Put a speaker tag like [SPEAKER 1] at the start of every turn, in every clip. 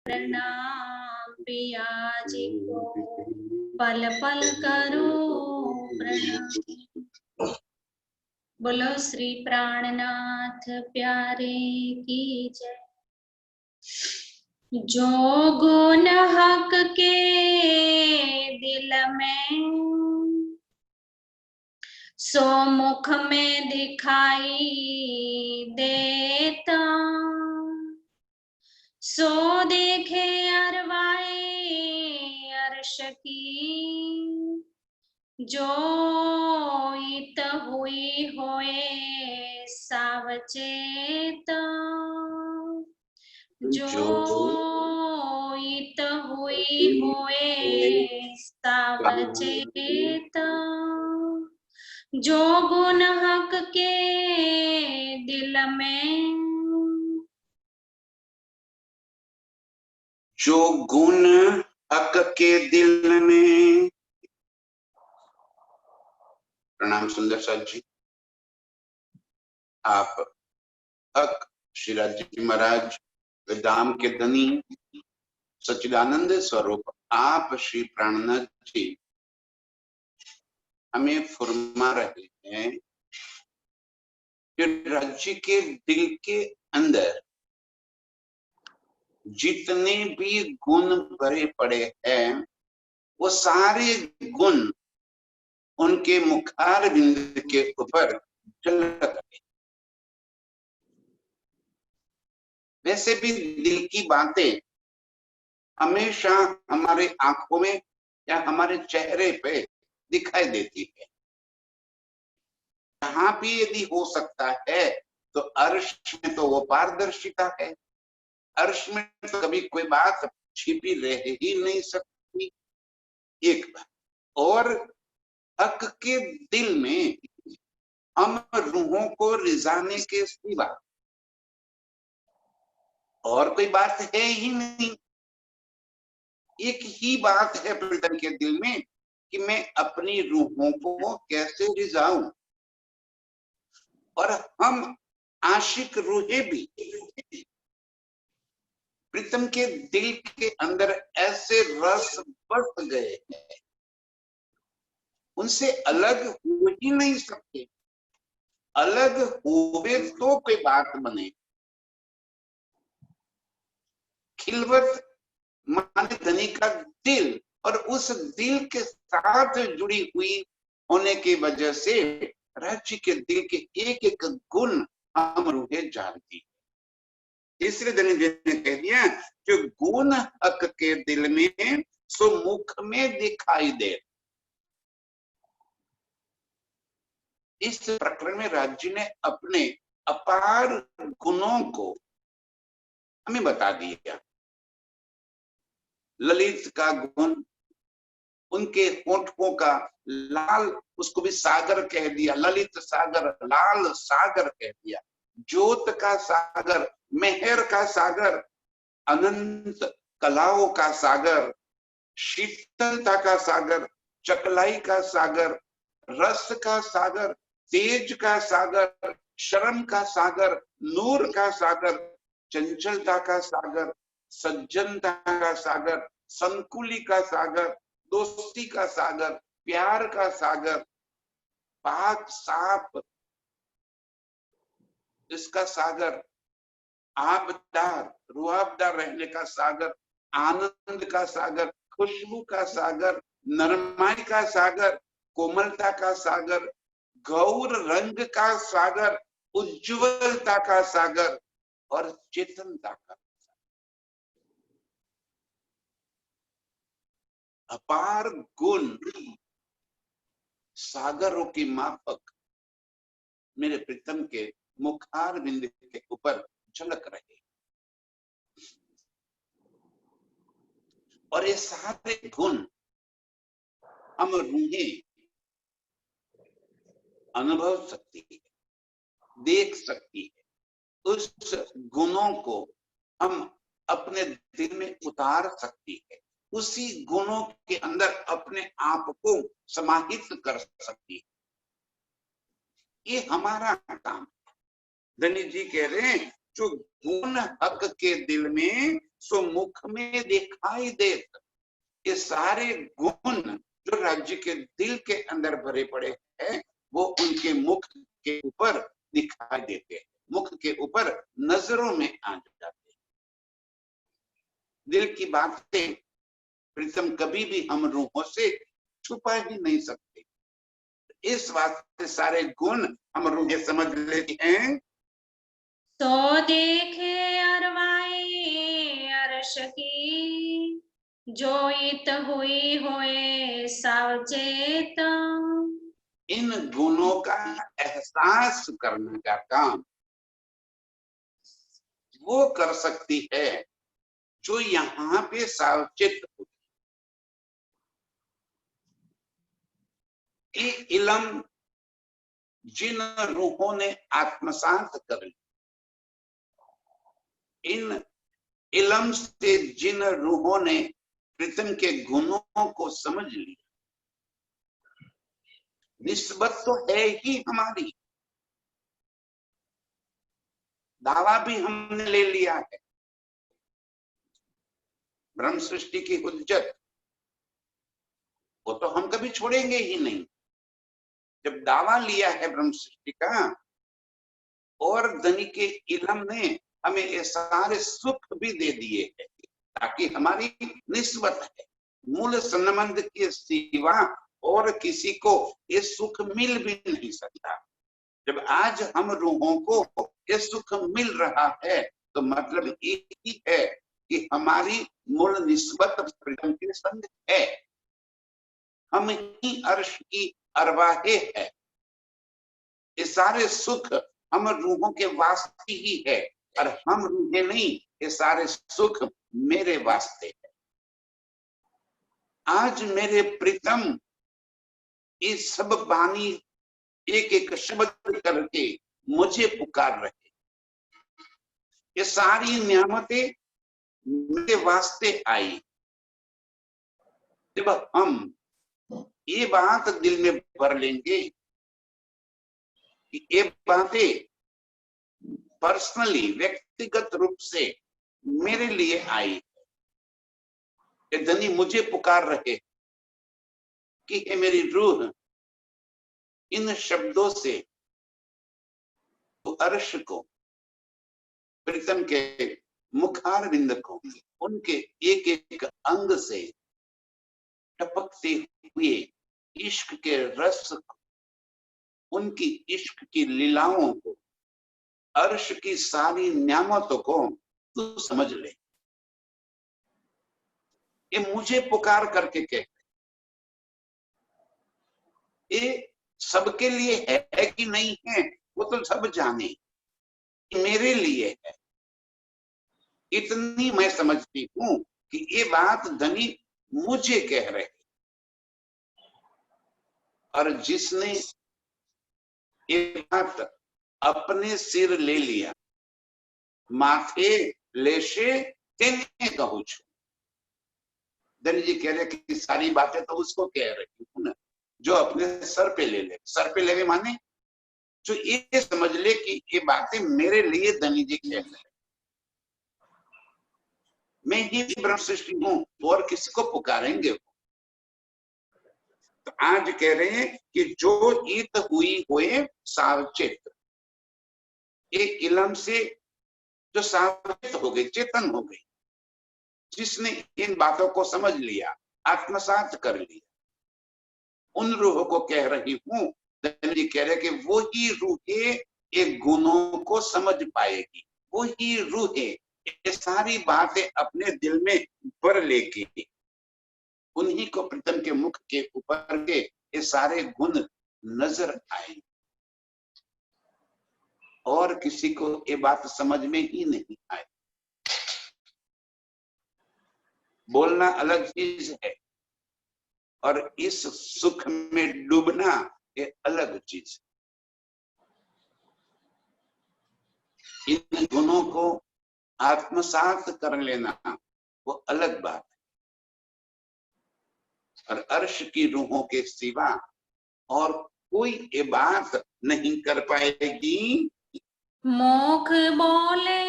[SPEAKER 1] प्रणाम पिया जी को, पल पल करो प्रणाम। बोलो श्री प्राणनाथ प्यारे की जय। जो गुण हक के दिल में, सो मुख में दिखाई देता, सो देखे अरवाए अर्श की, जो इत हुई होए सावचेत, जो इत हुई होए सावचेत, जो गुण हक के दिल में,
[SPEAKER 2] जो गुण हक के दिल में। प्रणाम सुंदर साथ जी। आप हक श्री राज जी महाराज दाम के धनी सच्चिदानंद स्वरूप आप श्री प्राणनाथ जी हमें फरमा रहे हैं कि राज्य के दिल के अंदर जितने भी गुण भरे पड़े हैं वो सारे गुण उनके मुखार बिंद के ऊपर झलक रहे। वैसे भी दिल की बातें हमेशा हमारे आंखों में या हमारे चेहरे पे दिखाई देती है। यहाँ भी यदि हो सकता है तो अर्श में तो वो पारदर्शिता है, अर्श में तो कभी कोई बात छिपी रह ही नहीं सकती। एक बात और हक के दिल में हम रूहों को रिझाने के सिवा और कोई बात है ही नहीं। एक ही बात है प्रीतम के दिल में कि मैं अपनी रूहों को कैसे रिझाऊं। और हम आशिक रूहें भी प्रीतम के दिल के अंदर ऐसे रस बस गए हैं, उनसे अलग हो ही नहीं सकते। अलग होवे तो कोई बात बने। खिलवत माने धनी का दिल, और उस दिल के साथ जुड़ी हुई होने की वजह से राज्य के दिल के एक एक गुण हम रूहें जानती। इसलिए धनी जी ने कह दिया कि गुण हक के दिल में सो मुख में दिखाई दे। इस प्रकरण में राज्य ने अपने अपार गुणों को हमें बता दिया। ललित का गुण, उनके होठों का लाल, उसको भी सागर कह दिया, ललित सागर, लाल सागर कह दिया। ज्योत का सागर, मेहर का सागर, अनंत कलाओं का सागर, शीतलता का सागर, चकलाई का सागर, रस का सागर, तेज का सागर, शर्म का सागर, नूर का सागर, चंचलता का सागर, सज्जनता का सागर, संकुली का सागर, दोस्ती का सागर, प्यार का सागर, पाक साफ इसका सागर, आबदार रुआबदार रहने का सागर, आनंद का सागर, खुशबू का सागर, नरमाई का सागर, कोमलता का सागर, गौर रंग का सागर, उज्ज्वलता का सागर और चेतनता का अपार गुण सागरों की माफक मेरे प्रीतम के मुखार बिंद के ऊपर झलक रहे। और ये सारे गुण हम रूहें अनुभव सकती है, देख सकती है। उस गुणों को हम अपने दिल में उतार सकती है, उसी गुणों के अंदर अपने आप को समाहित कर सकती है। ये हमारा काम। धनी जी कह रहे हैं जो गुण हक के दिल में सो मुख में दिखाई देत। ये सारे गुण जो राज्य के दिल के अंदर भरे पड़े हैं वो उनके मुख के ऊपर दिखाई देते हैं, मुख के ऊपर नजरों में आ जाते हैं। दिल की बातें प्रीतम कभी भी हम रूहों से छुपा ही नहीं सकते। इस वास्ते सारे गुण हम रूहें समझ लेती हैं।
[SPEAKER 1] तो देखे अरवाई अर्श की, जो इत हुई होए सावचेत।
[SPEAKER 2] इन गुणों का एहसास करने का काम वो कर सकती है जो यहाँ पे सावचेत हो। ये इलम जिन रूहों ने आत्मसात कर ली, इन इलम से जिन रूहों ने प्रीतम के गुणों को समझ लिया, निस्बत तो है ही हमारी, दावा भी हमने ले लिया है। ब्रह्म सृष्टि की हुज्जत वो तो हम कभी छोड़ेंगे ही नहीं। जब दावा लिया है ब्रह्म सृष्टि का, और धनी के इलम ने हमें ये सारे सुख भी दे दिए हैं ताकि हमारी निस्बत है, मूल संबंध के सिवा और किसी को ये सुख मिल भी नहीं सकता। जब आज हम रूहों को ये सुख मिल रहा है तो मतलब एक ही है कि हमारी मूल निस्बत प्रीतम के संग है, हम ही अर्श की अरवाहे है। ये सारे सुख हम रूहों के वास्ते ही है और हम रूहें नहीं, ये सारे सुख मेरे वास्ते है। आज मेरे प्रीतम ये सब बानी एक एक शब्द करके मुझे पुकार रहे, ये सारी नियामतें मेरे वास्ते आई। जब हम ये बात दिल में भर लेंगे कि ये बातें पर्सनली व्यक्तिगत रूप से मेरे लिए आई, ये धनी मुझे पुकार रहे कि ये मेरी रूह इन शब्दों से तो अर्श को, प्रीतम के मुखार बिंद को, उनके एक एक अंग से टपकते हुए इश्क के रस को, उनकी इश्क की लीलाओं को, अर्श की सारी नियामतों को तू समझ ले। ये मुझे पुकार करके कहते, ये सबके लिए है कि नहीं है वो तो सब जाने, मेरे लिए है। इतनी मैं समझती हूं कि ये बात धनी मुझे कह रहे, और जिसने ये बात अपने सिर ले लिया, माथे लेशे तेने कहूं छू। धनी जी कह रहे कि सारी बातें तो उसको कह रही हूं ना, जो अपने सर पे ले ले। सर पे ले माने जो ये समझ ले कि ये बातें मेरे लिए धनी जी कह रहे, मैं ही ब्रह्म सृष्टि हूं, और किसी को पुकारेंगे। तो आज कह रहे हैं कि जो ईत हुई होए सावचेत, एक इलम से जो सावचेत हो गई, चेतन हो गई, जिसने इन बातों को समझ लिया, आत्मसात कर लिया, उन रूहों को कह रही हूं। जी कह रहे कि वो ही रूहें एक गुणों को समझ पाएगी, वो ही रूहें ये सारी बातें अपने दिल में भर लेगी, उन्हीं को प्रीतम के मुख के ऊपर के ये सारे गुण नजर आएंगे, और किसी को ये बात समझ में ही नहीं आए। बोलना अलग चीज है और इस सुख में डूबना ये अलग चीज है। इन गुणों को आत्मसात कर लेना वो अलग बात है, और अर्श की रूहों के सिवा और कोई ये बात नहीं कर पाएगी।
[SPEAKER 1] मुख बोले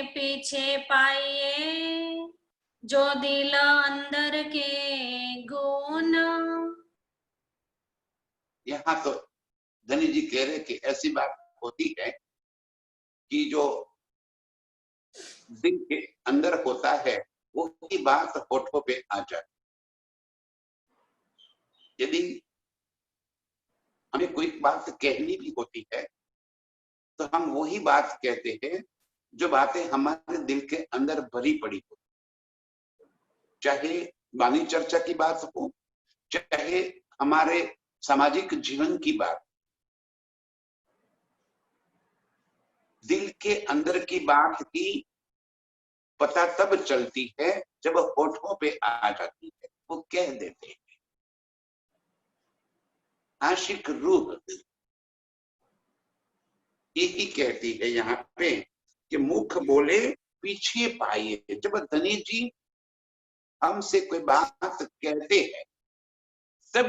[SPEAKER 1] पीछे पाइए, जो दिल अंदर के गुण।
[SPEAKER 2] यहाँ तो धनी जी कह रहे कि ऐसी बात होती है कि जो दिल के अंदर होता है वो की बात होठों पे आ जाती। यदि हमें कोई बात कहनी भी होती है तो हम वही बात कहते हैं जो बातें हमारे दिल के अंदर भरी पड़ी हो, चाहे वाणी चर्चा की बात हो, चाहे हमारे सामाजिक जीवन की बात। दिल के अंदर की बात की पता तब चलती है जब होठों पे आ जाती है, वो कह देते हैं। आशिक रूह यही कहती है यहाँ पे कि मुख बोले पीछे पाइए। जब धनी जी हमसे कोई बात कहते हैं तब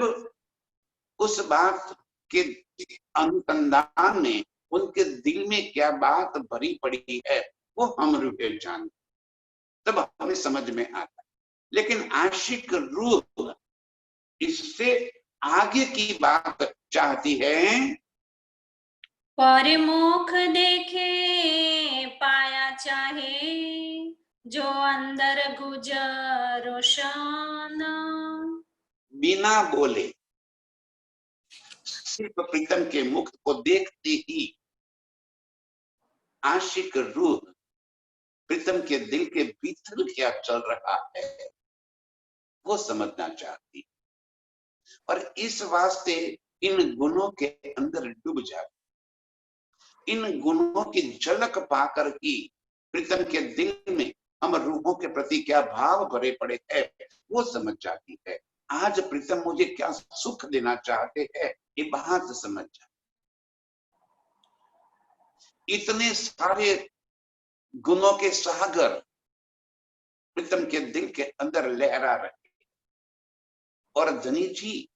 [SPEAKER 2] उस बात के अनुसंधान में उनके दिल में क्या बात भरी पड़ी है वो हम रूह जानते, तब हमें समझ में आता है। लेकिन आशिक रूह इससे आगे की बात चाहती है।
[SPEAKER 1] परमुख देखे पाया चाहे, जो अंदर गुजर रोशन।
[SPEAKER 2] बिना बोले सिर्फ प्रीतम के मुख को देखते ही आशिक रूह प्रीतम के दिल के भीतर क्या चल रहा है वो समझना चाहती, और इस वास्ते इन गुणों के अंदर डूब जाती। इन गुणों की झलक पाकर ही प्रीतम के दिल में हम रूहों के प्रति क्या भाव भरे पड़े हैं वो समझ जाती है। आज प्रीतम मुझे क्या सुख देना चाहते हैं ये बात समझ जाती। इतने सारे गुणों के सागर प्रीतम के दिल के अंदर लहरा रहे, और धनी जी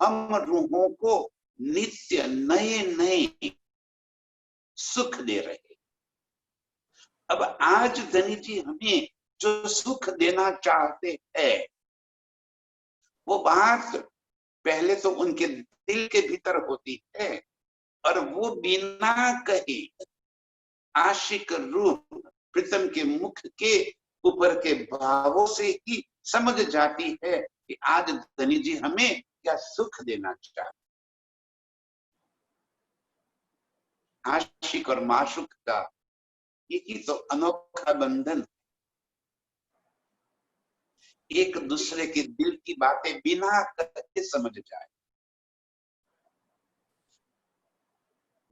[SPEAKER 2] हम रूहों को नित्य नए नए सुख दे रहे। अब आज धनी जी हमें जो सुख देना चाहते हैं वो बात पहले तो उनके दिल के भीतर होती है, और वो बिना कहे आशिक रूह प्रीतम के मुख के ऊपर के भावों से ही समझ जाती है कि आज धनी जी हमें क्या सुख देना चाहते। आशिक और माशूक का यही तो अनोखा बंधन, एक दूसरे के दिल की बातें बिना कहे समझ जाए।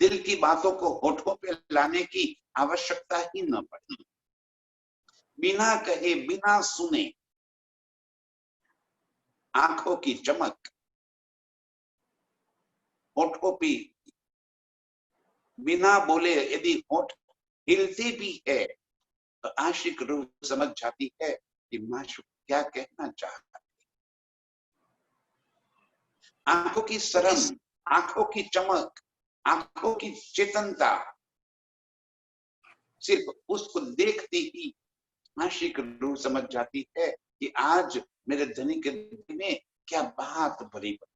[SPEAKER 2] दिल की बातों को होठों पे लाने की आवश्यकता ही न पड़े। बिना कहे बिना सुने आंखों की चमक होठों पे बिना बोले यदि होठ हिलते भी है तो आशिक रूह समझ जाती है कि माशूक क्या कहना चाहता है। आंखों की शर्म, आंखों की चमक, आंखों की चेतनता, सिर्फ उसको देखते ही आशिक रूह समझ जाती है कि आज मेरे धनी के दिल में क्या बात भरी पड़ी,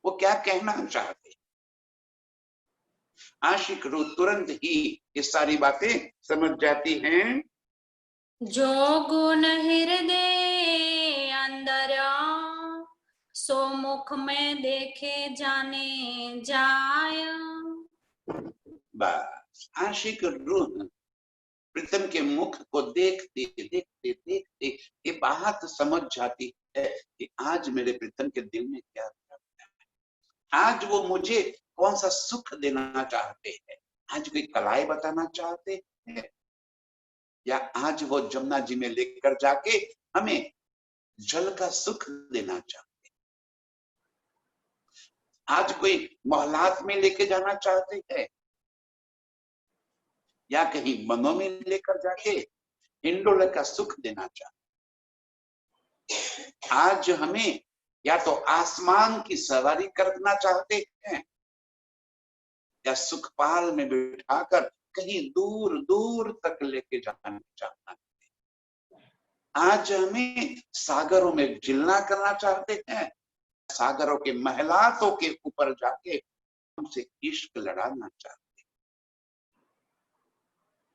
[SPEAKER 2] वो क्या कहना चाहते। आशिक रूह तुरंत ही ये सारी बातें समझ जाती हैं।
[SPEAKER 1] जो गुण हृदय अंदर, सो मुख में देखे जाने जाय।
[SPEAKER 2] बस आशिक रूह प्रीतम के मुख को देखते देखते देखते ये बात समझ जाती है कि आज मेरे प्रीतम के दिल में क्या है। आज वो मुझे कौन सा सुख देना चाहते हैं। आज कोई कलाएं बताना चाहते हैं, या आज वो जमुना जी में लेकर जाके हमें जल का सुख देना चाहते हैं। आज कोई मोहल्लात में लेके जाना चाहते हैं, या कहीं मनों में लेकर जाके हिंडोले का सुख देना चाहते। आज हमें या तो आसमान की सवारी करना चाहते हैं, या सुखपाल में बिठाकर कहीं दूर दूर तक लेके जाना चाहते हैं। आज हमें सागरों में जिलना करना चाहते हैं, सागरों के महलातों के ऊपर जाके हमसे इश्क लड़ाना चाहते हैं।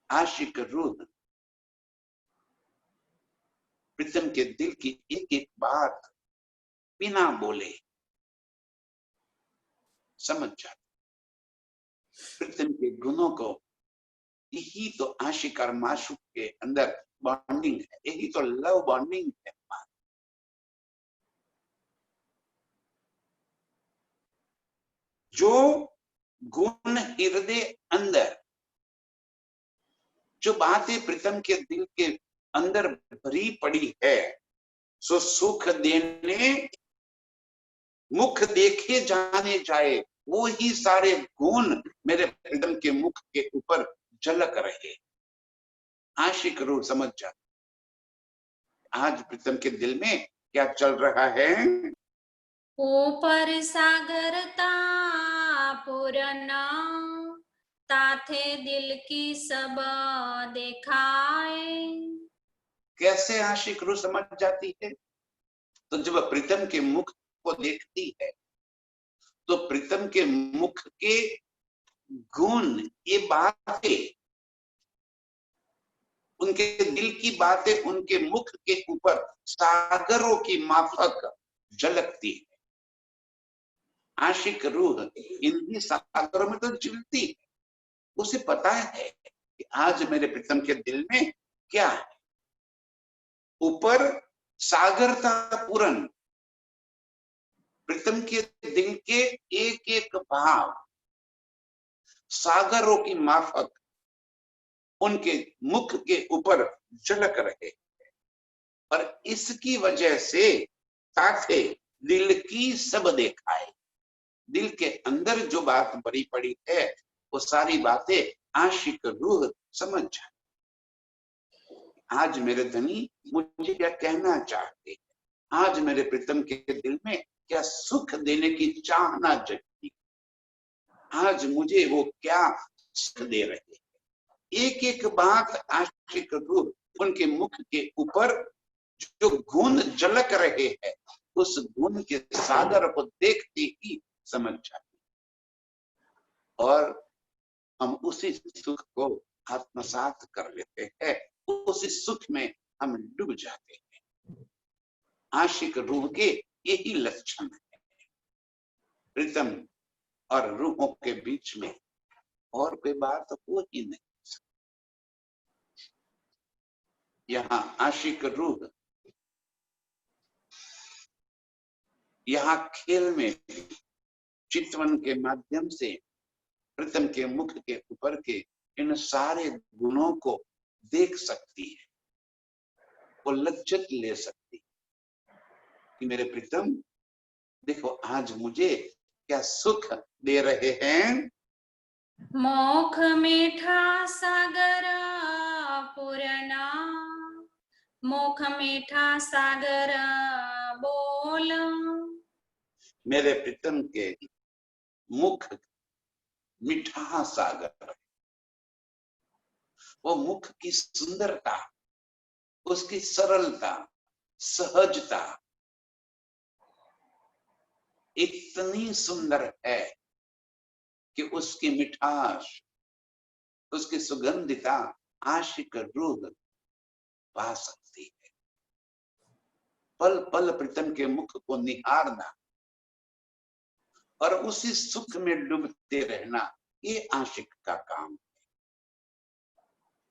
[SPEAKER 2] आशिक रूह प्रीतम के दिल की एक एक बात बिना बोले समझ जाते। प्रीतम के गुणों को, यही तो आशिक और माशूक के अंदर बॉन्डिंग है, यही तो लव बॉन्डिंग है। जो गुण हृदय अंदर, जो बातें प्रीतम के दिल के अंदर भरी पड़ी है, सो सुख देने मुख देखे जाने जाए, वो ही सारे गुण मेरे प्रीतम के मुख के ऊपर झलक रहे। आशिक रूह समझ जा, आज प्रीतम के दिल में क्या चल रहा है।
[SPEAKER 1] ऊपर सागरता पूरना ताथे दिल की सब देखाए।
[SPEAKER 2] कैसे आशिक रूह समझ जाती है? तो जब प्रीतम के मुख को देखती है तो प्रीतम के मुख के गुण, ये बातें, उनके दिल की बातें उनके मुख के ऊपर सागरों की माफक झलकती है। आशिक रूह इन्हीं सागरों में तो जिलती है। उसे पता है कि आज मेरे प्रीतम के दिल में क्या है। ऊपर सागरता पूरन, प्रीतम के दिल के एक एक भाव सागरों की माफक उनके मुख के ऊपर झलक रहे, और इसकी वजह से ताथे दिल की सब देखाए। दिल के अंदर जो बात भरी पड़ी है वो सारी बातें आशिक रूह समझ जाए। आज मेरे धनी मुझे क्या कहना चाहते हैं, आज मेरे प्रीतम के दिल में क्या सुख देने की चाहना जगती, आज मुझे वो क्या सुख दे रहे हैं। एक एक बात आशिक रूह उनके मुख के ऊपर जो गुण झलक रहे हैं, उस गुण के सागर को देखते ही समझ जाते, और हम उसी सुख को आत्मसात कर लेते हैं, उसी सुख में हम डूब जाते हैं। आशिक रूह के यही लक्षण है। प्रीतम और रूहों के बीच में और कोई बात हो ही नहीं। यहाँ आशिक रूह यहाँ खेल में चितवन के माध्यम से प्रीतम के मुख के ऊपर के इन सारे गुणों को देख सकती है, वो लज्जत ले सकती है कि मेरे प्रीतम देखो आज मुझे क्या सुख दे रहे हैं।
[SPEAKER 1] मोख मीठा सागर पूरना, मोख मीठा सागर बोल।
[SPEAKER 2] मेरे प्रीतम के मुख मीठा सागर, वो मुख की सुंदरता, उसकी सरलता, सहजता इतनी सुंदर है कि उसकी मिठास, उसकी सुगंधिता आशिक रूह पा सकती है। पल पल प्रीतम के मुख को निहारना और उसी सुख में डूबते रहना, ये आशिक का काम है।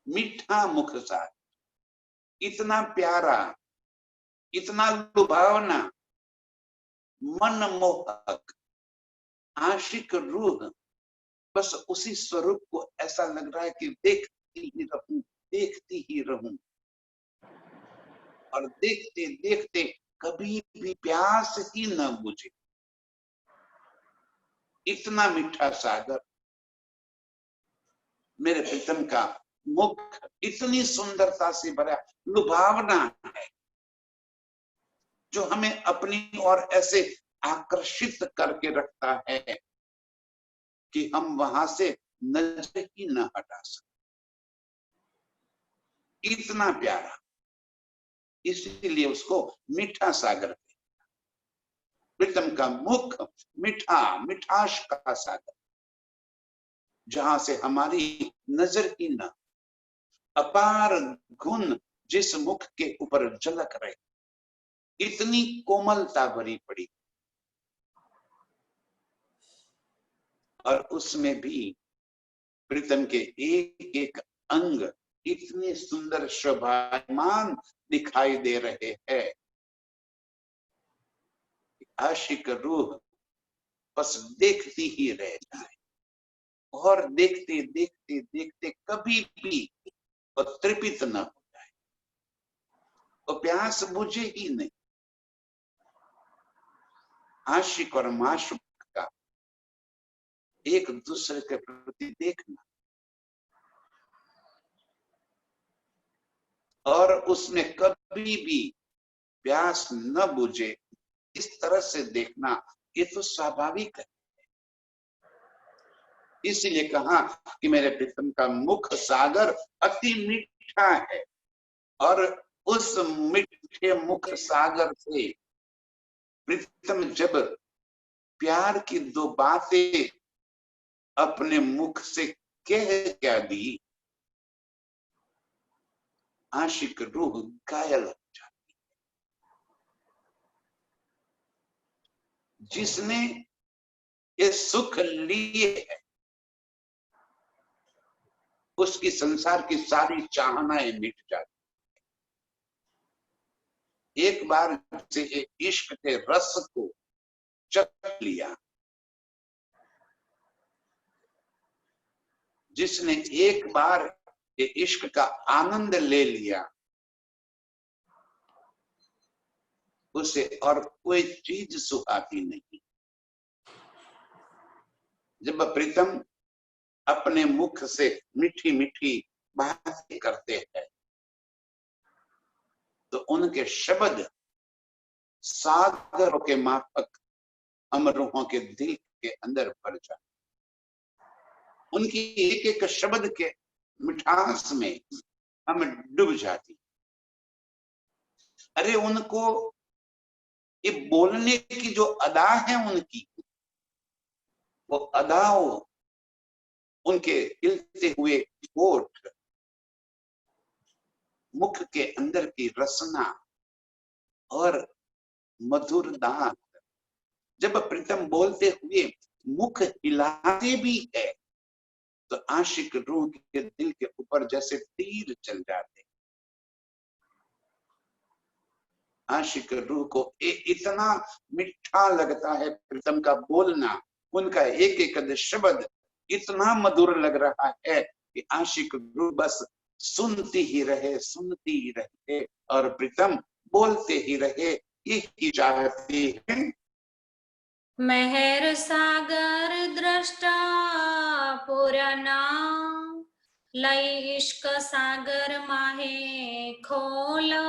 [SPEAKER 2] मीठा मुख सा, इतना प्यारा, इतना लुभावना, मनमोहक, आशिक रूह बस उसी स्वरूप को ऐसा लग रहा है कि देखती ही रहूं, देखती ही रहूं, और देखते देखते कभी भी प्यास ही न बुझे। इतना मीठा सागर मेरे प्रीतम का मुख इतनी सुंदरता से भरा लुभावना है, जो हमें अपनी ओर ऐसे आकर्षित करके रखता है कि हम वहां से नजर ही न हटा सकते। इतना प्यारा, इसीलिए उसको मीठा सागर, प्रीतम का मुख मीठा, मिठास का सागर, जहां से हमारी नजर ही न, अपार गुण जिस मुख के ऊपर झलक रहे, इतनी कोमलता भरी पड़ी, और उसमें भी प्रीतम के एक एक अंग इतने सुंदर शोभायमान दिखाई दे रहे हैं। आशिक रूह बस देखती ही रह जाए, और देखते देखते देखते कभी भी वो तृप्त न हो जाए, वो प्यास बुझे ही नहीं। आशिक और माशूक का एक दूसरे के प्रति देखना और उसमें कभी भी प्यास न बुझे, इस तरह से देखना, ये तो स्वाभाविक है। इसलिए कहा कि मेरे प्रीतम का मुख सागर अति मीठा है, और उस मीठे मुख सागर से प्रीतम जब प्यार की दो बातें अपने मुख से कह क्या दी, आशिक रूह घायल हो जाती। जिसने ये सुख लिए है, उसकी संसार की सारी चाहनाएं मिट जाती। एक बार से इश्क के रस को चख लिया, जिसने एक बार ये इश्क का आनंद ले लिया, उसे और कोई चीज सुहाती नहीं। जब प्रीतम अपने मुख से मीठी मीठी बातें करते हैं, तो उनके शब्द सागरों के माफक अमरों के दिल के अंदर भर जाते। उनकी एक एक शब्द के मिठास में हम डूब जाती। अरे उनको ये बोलने की जो अदा है उनकी, वो अदाओं, उनके हिलते हुए होठ, मुख के अंदर की रसना और मधुर दांत, जब प्रीतम बोलते हुए मुख हिलाते भी है, तो आशिक रूह के दिल के ऊपर जैसे तीर चल जाते। आशिक रूह को इतना मीठा लगता है प्रीतम का बोलना, उनका एक एक शब्द इतना मधुर लग रहा है कि आशिक रूह बस सुनती ही रहे, सुनती ही रहे, और प्रीतम बोलते ही रहे, यही चाहती है।
[SPEAKER 1] मेहर सागर दृष्टा पुराना, लय इश्क सागर माहे खोला।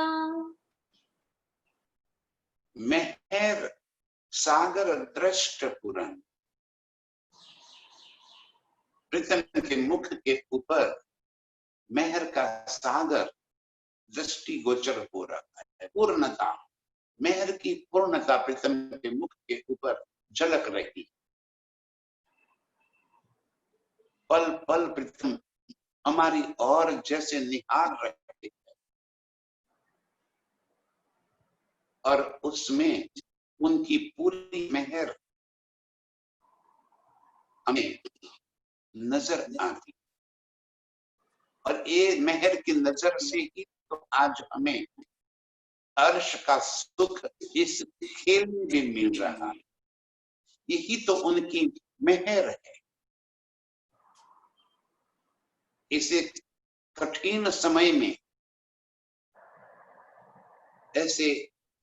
[SPEAKER 2] मेहर सागर दृष्ट पुरन, प्रीतम के मुख के ऊपर मेहर का सागर दृष्टि गोचर हो रहा है। पूर्णता, मेहर की पूर्णता प्रीतम के मुख के ऊपर झलक रही। पल पल प्रीतम हमारी और जैसे निहार रहे, और उसमें उनकी पूरी मेहर हमें नजर आती, और ये मेहर की नजर से ही तो आज हमें अर्श का सुख इस खेल में भी मिल रहा है। यही तो उनकी मेहर है। इसे कठिन समय में ऐसे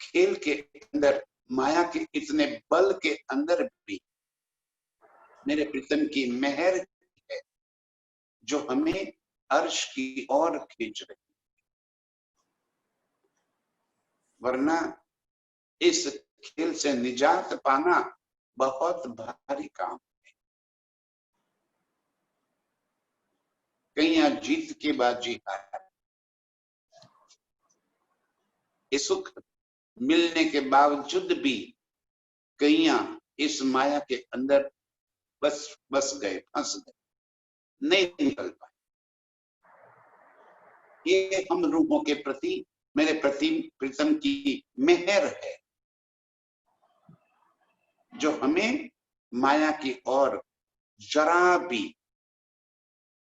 [SPEAKER 2] खेल के अंदर, माया के इतने बल के अंदर भी मेरे प्रीतम की मेहर है जो हमें अर्श की ओर खींच रही, वरना इस खेल से निजात पाना बहुत भारी काम है। कहीं जीत के बाजी हार, ये सुख मिलने के बावजूद भी कईयां इस माया के अंदर बस गए, फंस गए, नहीं निकल पाए। ये हम रूहों के प्रति, मेरे प्रति प्रीतम की मेहर है, जो हमें माया की ओर जरा भी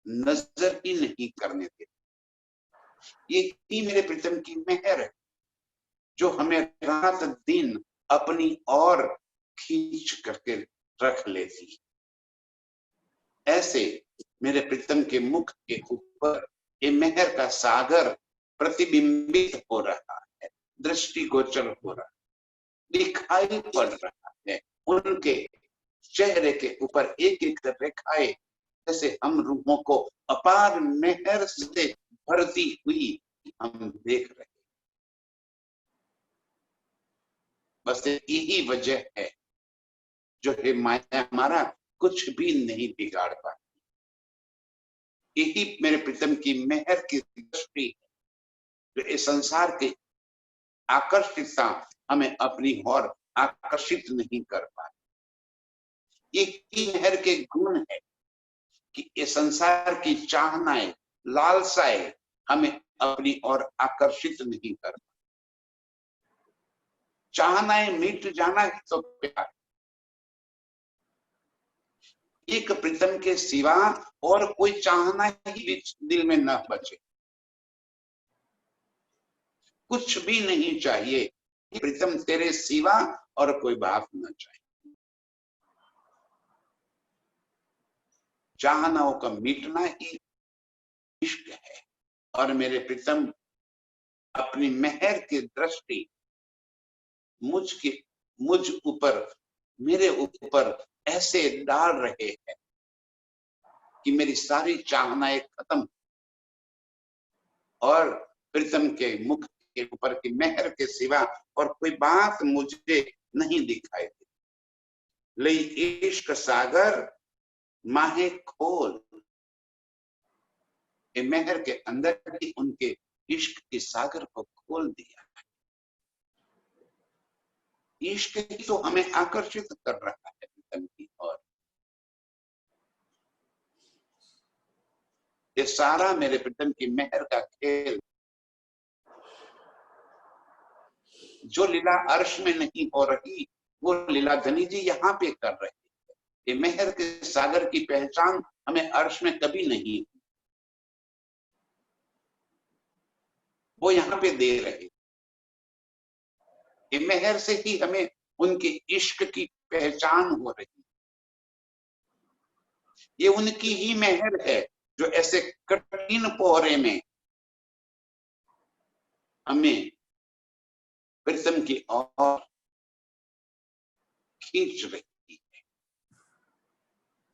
[SPEAKER 2] नजर ही नहीं करने देते। ये ही मेरे प्रीतम की मेहर है, जो हमें रात दिन अपनी ओर खींच करके रख लेती। ऐसे मेरे प्रीतम के मुख के ऊपर ये मेहर का सागर प्रतिबिंबित हो रहा है, दृष्टिगोचर हो रहा है, दिखाई पड़ रहा है। उनके चेहरे के ऊपर एक एक रेखाएं जैसे हम रूहों को अपार मेहर से भरती हुई हम देख रहे हैं। बस यही वजह है जो है माया हमारा कुछ भी नहीं बिगाड़ पाती। यही मेरे प्रीतम की मेहर की दृष्टि है, जो इस संसार की आकर्षितता हमें अपनी ओर आकर्षित नहीं कर पाती। यही मेहर के गुण है कि इस संसार की चाहनाएं, लालसाएं हमें अपनी ओर आकर्षित नहीं कर पाती। चाहनाएं मिट जाना ही तो प्यार। एक प्रीतम के सिवा और कोई चाहना ही दिल में न बचे, कुछ भी नहीं चाहिए। प्रीतम तेरे सिवा और कोई बात न चाहिए। चाहनाओं का मिटना ही इश्क है। और मेरे प्रीतम अपनी मेहर की दृष्टि मुझ ऊपर, मेरे ऊपर ऐसे डाल रहे हैं कि मेरी सारी चाहनाएं खत्म, और प्रीतम के मुख के ऊपर की मेहर के सिवा और कोई बात मुझे नहीं दिखाई दी। लई इश्क सागर माहे खोल, ये मेहर के अंदर ही उनके इश्क के सागर को खोल दिया। इश्क ही तो हमें आकर्षित कर रहा है प्रीतम की ओर। ये सारा मेरे प्रीतम की मेहर का खेल, जो लीला अर्श में नहीं हो रही वो लीला धनी जी यहाँ पे कर रहे हैं। ये मेहर के सागर की पहचान हमें अर्श में कभी नहीं, वो यहाँ पे दे रहे। ये मेहर से ही हमें उनके इश्क की पहचान हो रही। ये उनकी ही मेहर है जो ऐसे कठिन कोहरे में हमें प्रीतम की ओर खींच रही है।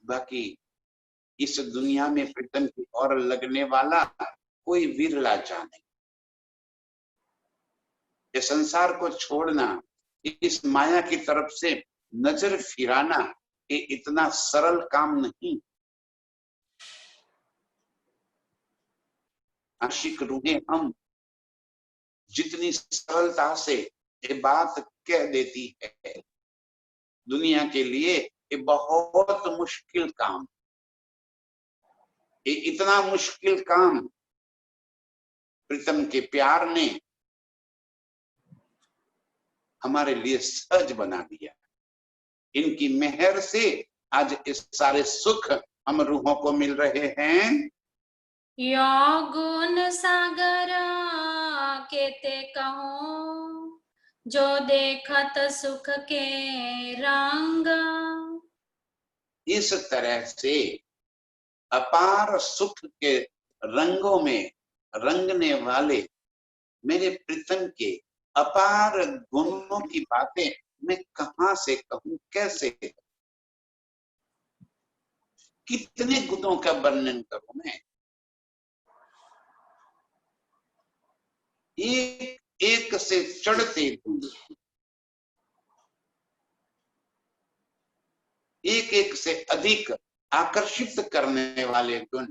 [SPEAKER 2] बाकी इस दुनिया में प्रीतम की ओर लगने वाला कोई विरला जाने। ये संसार को छोड़ना, इस माया की तरफ से नजर फिराना, ये इतना सरल काम नहीं। आशिक रूहें हम जितनी सरलता से ये बात कह देती है, दुनिया के लिए ये बहुत मुश्किल काम, ये इतना मुश्किल काम प्रीतम के प्यार ने हमारे लिए सहज बना दिया। इनकी मेहर से आज इस सारे सुख हम रूहों को मिल रहे हैं।
[SPEAKER 1] यो गुण सागर केते कहूं, जो देखत सुख के रंग।
[SPEAKER 2] इस तरह से अपार सुख के रंगों में रंगने वाले मेरे प्रीतम के अपार गुणों की बातें मैं कहां से कहूं, कैसे, कितने गुणों का वर्णन करूं मैं। एक एक से चढ़ते गुण, एक एक से अधिक आकर्षित करने वाले गुण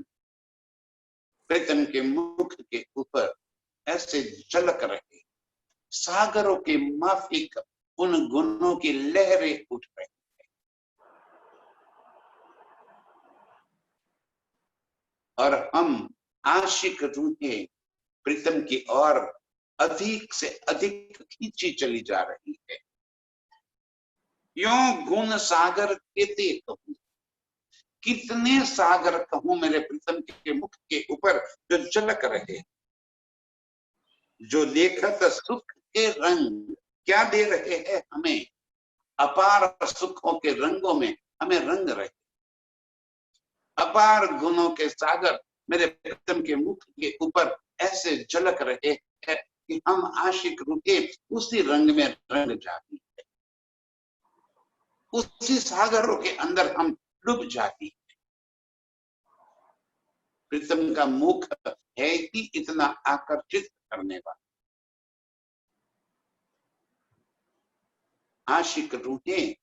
[SPEAKER 2] प्रीतम के मुख के ऊपर ऐसे झलक रहे, सागरों के माफिक उन गुणों की लहरें उठ रही है। और हम आशिक रूहें प्रीतम की ओर अधिक से अधिक खींची चली जा रही है। यों गुण सागर कहते कहूं, कितने सागर कहूं मेरे प्रीतम के मुख के ऊपर जो झलक रहे, जो देखत सुख के रंग क्या दे रहे हैं हमें, अपार सुखों के रंगों में हमें रंग रहे। अपार गुणों के सागर मेरे प्रीतम के मुख के ऊपर ऐसे झलक रहे हैं कि हम आशिक रुके उसी रंग में रंग जाती है, उसी सागरों के अंदर हम डूब जाती है। प्रीतम का मुख है कि इतना आकर्षित करने वाला। आशिक रूहें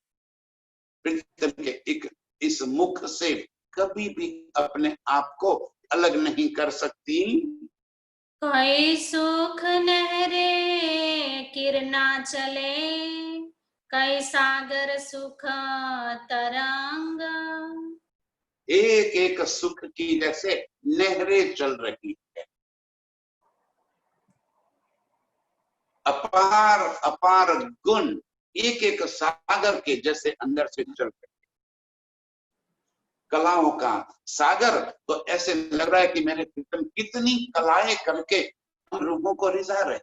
[SPEAKER 2] प्रीतम के एक इस मुख से कभी भी अपने आप को अलग नहीं कर सकती।
[SPEAKER 1] कई सुख नहरे किरना चले, कई सागर सुख तरंग।
[SPEAKER 2] एक एक सुख की जैसे नहरें चल रही है, अपार अपार गुण एक एक सागर के जैसे अंदर से चल रहे। कलाओं का सागर तो ऐसे लग रहा है कि मेरे प्रीतम कितनी कलाएं करके हम लोगों को रिझा रहे।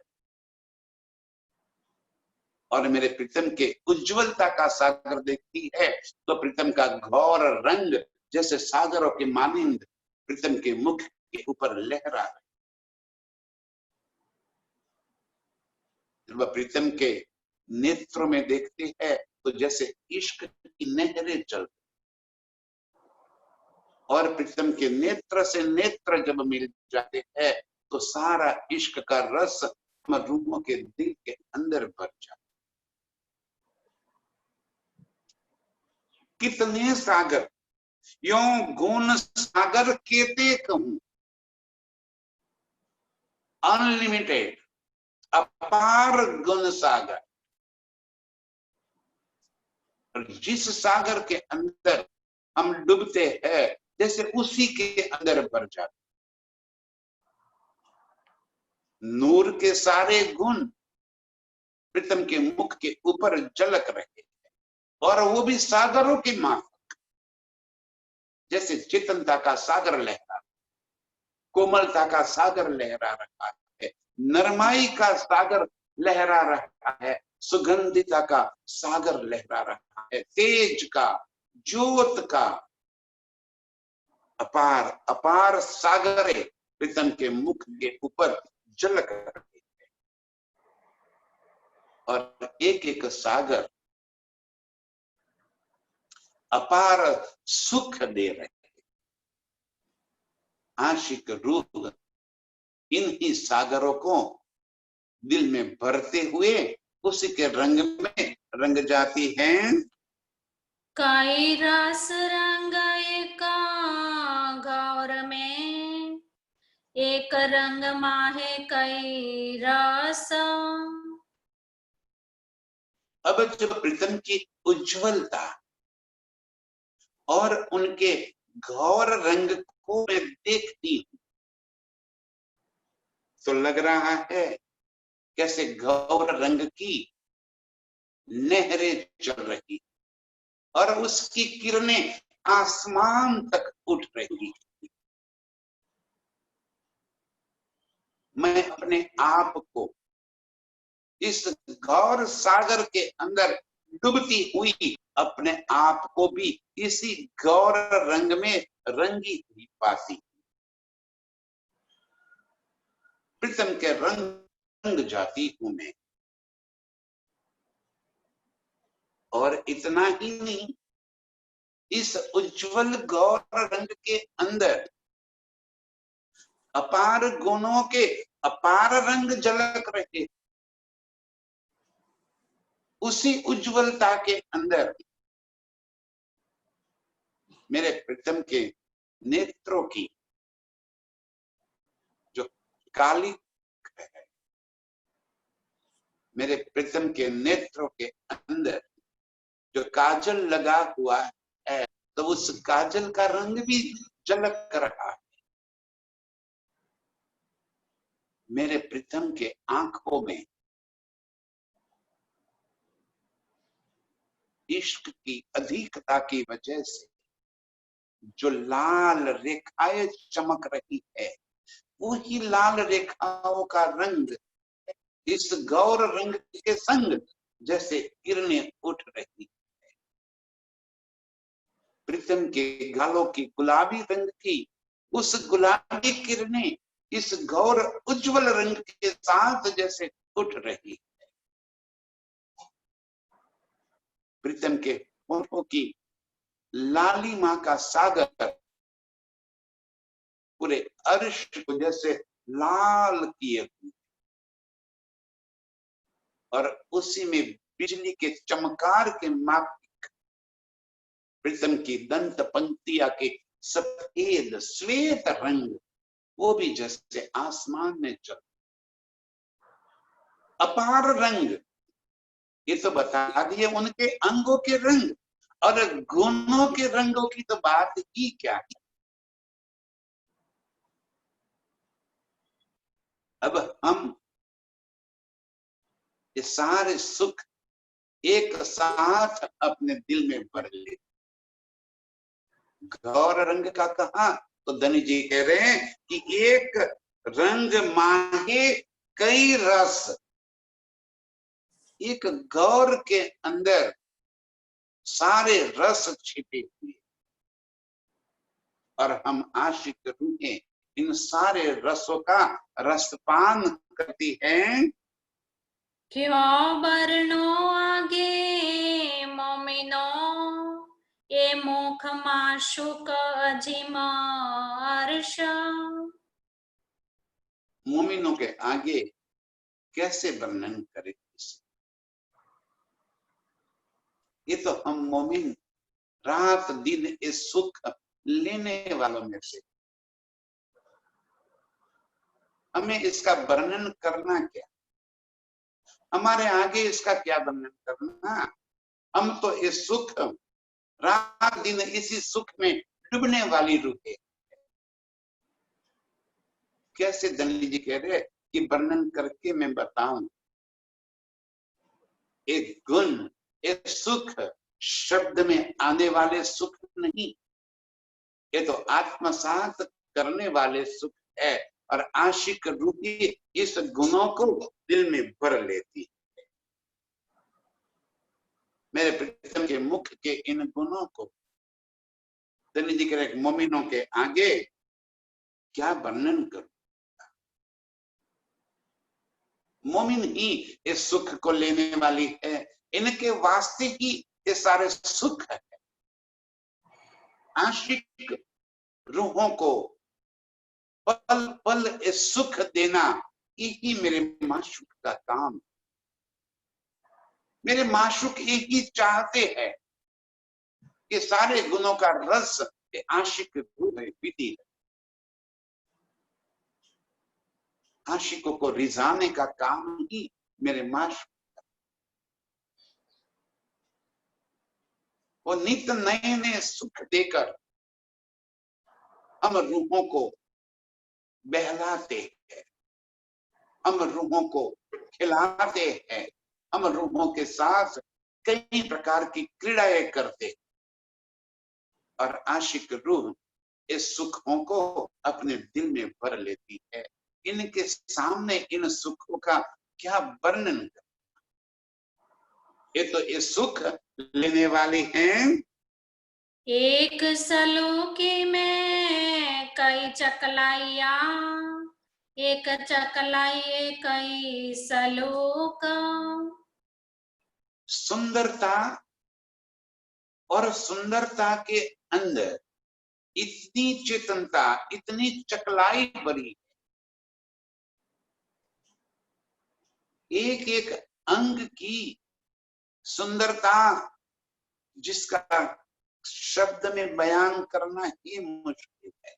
[SPEAKER 2] और मेरे प्रीतम के उज्जवलता का सागर देखती है तो प्रीतम का घोर रंग जैसे सागरों के मानिंद प्रीतम के मुख के ऊपर लहरा है। जब प्रीतम के नेत्रों में देखते हैं तो जैसे इश्क की नहरें चल, और प्रीतम के नेत्र से नेत्र जब मिल जाते हैं तो सारा इश्क का रस हम रूहों के दिल के अंदर भर जाता। कितने सागर, यों गुण सागर कहते कहूं, अनलिमिटेड अपार गुण सागर। जिस सागर के अंदर हम डूबते हैं जैसे उसी के अंदर भर जाते। नूर के सारे गुण प्रीतम के मुख के ऊपर झलक रहे हैं, और वो भी सागरों के माफक, जैसे चेतनता का सागर लहरा, कोमलता का सागर लहरा रहा है, नरमाई का सागर लहरा रहा है, सुगंधिता का सागर लहरा रहा है, तेज का, ज्योत का अपार अपार सागरे प्रीतम के मुख के ऊपर झलक रहे हैं। और एक एक सागर अपार सुख दे रहे हैं। आशिक रूह इन ही सागरों को दिल में भरते हुए उसी के रंग में रंग जाती हैं।
[SPEAKER 1] कई रस रंग एक गौर में, एक रंग माहे कई रस।
[SPEAKER 2] अब जब प्रीतम की उज्जवलता और उनके घोर रंग को मैं देखती हूं तो लग रहा है कैसे घोर रंग की नहरें चल रही और उसकी किरणें आसमान तक उठ रही। मैं अपने आप को इस घोर सागर के अंदर डूबती हुई अपने आप को भी इसी गौर रंग में रंगी हुई पाती। प्रीतम के रंग जाती हूं मैं। और इतना ही नहीं, इस उज्जवल गौर रंग के अंदर अपार गुणों के अपार रंग झलक रहे। उसी उज्जवलता के अंदर मेरे प्रीतम के नेत्रों की जो काली है मेरे प्रीतम के नेत्रों के अंदर जो काजल लगा हुआ है, तो उस काजल का रंग भी झलक रहा है। मेरे प्रीतम के आंखों में इश्क की अधिकता की वजह से जो लाल रेखाएं चमक रही है, वही लाल रेखाओं का रंग इस गौर रंग के संग जैसे किरणें उठ रही है। प्रीतम के गालों की गुलाबी रंग की उस गुलाबी किरणें इस गौर उज्जवल रंग के साथ जैसे उठ रही है। प्रीतम के होठों की लालिमा का सागर पूरे अर्श को जैसे लाल किए हुए, और उसी में बिजली के चमकार के माफिक प्रीतम की दंत पंक्तियां के सफेद श्वेत रंग, वो भी जैसे आसमान में चल अपार रंग। ये तो बता दिए उनके अंगों के रंग, और गुणों के रंगों की तो बात ही क्या है। अब हम ये सारे सुख एक साथ अपने दिल में भर ले। गौर रंग का कहा तो धनी जी कह रहे हैं कि एक रंग माहे कई रस, एक गौर के अंदर सारे रस छिपे हुए, और हम आशिक रूहें इन सारे रसों का रसपान करती हैं।
[SPEAKER 1] क्यों बरनो आगे मोमिनो, ये मुख माशुक अजिमा अर्श।
[SPEAKER 2] मोमिनों के आगे कैसे वर्णन करें इसे। ये तो हम मोमिन रात दिन इस सुख लेने वालों में से, हमें इसका वर्णन करना क्या, हमारे आगे इसका क्या वर्णन करना। हम तो इस सुख रात दिन इसी सुख में डूबने वाली रूह है। कैसे दली जी कह रहे कि वर्णन करके मैं बताऊं। एक गुण, एक सुख शब्द में आने वाले सुख नहीं, ये तो आत्मसात करने वाले सुख है, और आशिक रूपी इस गुणों को दिल में भर लेती है। मेरे प्रीतम के मुख के इन गुणों को धनी जी कह रहे मोमिनों के आगे क्या वर्णन करूं। मोमिन ही इस सुख को लेने वाली है, इनके वास्ते ही ये सारे सुख है। आशिक रूहों को पल पल इस सुख देना, यही मेरे माशूक का काम। मेरे माशूक यही चाहते हैं कि सारे गुणों का रस आशिक रूह में पीती है। आशिकों को रिझाने का काम ही मेरे माशूक, वो नित्य नए नए सुख देकर हम रूहों को बहलाते हैं, हम रूहों को खिलाते हैं, हम रूहों के साथ कई प्रकार की क्रीड़ाएं करते, और आशिक रूह इस सुखों को अपने दिल में भर लेती है। इनके सामने इन सुखों का क्या वर्णन कर। ये तो ये सुख लेने वाले हैं।
[SPEAKER 1] एक सलूकी में कई चकलाइया, एक चकलाई कई सलूक।
[SPEAKER 2] सुंदरता और सुंदरता के अंदर इतनी चेतनता, इतनी चकलाई भरी, एक एक अंग की सुंदरता जिसका शब्द में बयान करना ही मुश्किल है।